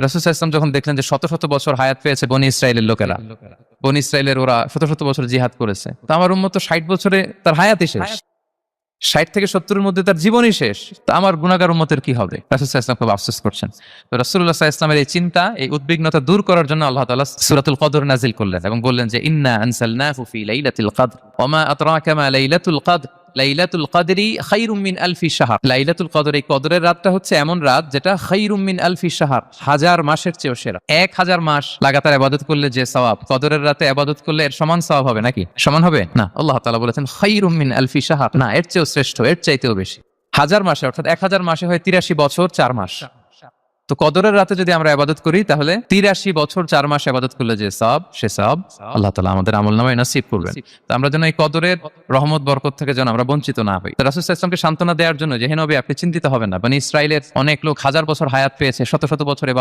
রাসূল সাল্লাল্লাহু আলাইহি ওয়াসাল্লাম যখন দেখলেন যে শত শত বছর হায়াত পেয়েছে বনি ইসরাইলের লোকেরা, বনি ইসরাইলের ওরা শত শত বছর জিহাদ করেছে, তো আমার উম্মত তো 60 বছরে তার হায়াতই শেষ, 60 থেকে 70-এর মধ্যে তার জীবনই শেষ, তো আমার গুনাহগার উম্মতের কি হবে? রাসূল সাল্লাল্লাহু আলাইহি ওয়াসাল্লাম খুব আফসোস করছেন। তো রাসূলুল্লাহ সাল্লাল্লাহু আলাইহি ওয়াসাল্লামের এই চিন্তা, এই উদ্বিগ্নতা দূর করার জন্য আল্লাহ তাআলা সূরাতুল কদর নাযিল করলেন এবং বললেন যে ইন্না আনসালনাহু ফি লাইলাতিল কদর ওয়া মা আদরাকা মা লাইলাতুল কদর লাইলাতুল কদরি খায়রুম মিন আলফি শাহর। লাইলাতুল কদর, এই কদরের রাতটা হচ্ছে এমন রাত যেটা খায়রুম মিন আলফি শাহর, 1000 মাসের চেয়েও সেরা। 1000 মাস লাগাতার ইবাদত করলে যে সওয়াব, কদরের রাতে ইবাদত করলে এর সমান সওয়াব হবে নাকি? সমান হবে না। আল্লাহ তাআলা বলেছেন খায়রুম মিন আলফি শাহর, না, এর চেয়েও শ্রেষ্ঠ, এর চাইতেও বেশি। 1000 মাসে, অর্থাৎ 1000 মাসে হয় 83 বছর 4 মাস। তো কদরের রাতে যদি আমরা ইবাদত করি তাহলে 83 বছর 4 মাস ইবাদত করলে যে সওয়াব, সে সওয়াব আল্লাহ তাআলা আমাদের আমলনামায় নসিব করবেন। তো আমরা যেন এই কদরের রহমত বরকত থেকে যেন আমরা বঞ্চিত না হই। রাসূল সাল্লাল্লাহু আলাইহি ওয়াসাল্লামকে সান্ত্বনা দেওয়ার জন্য যে হে নবী আপনি চিন্তিত হবেন না, বনি ইসরাইলের অনেক লোক 1000 বছর হায়াত পেয়েছে, শত শত বছর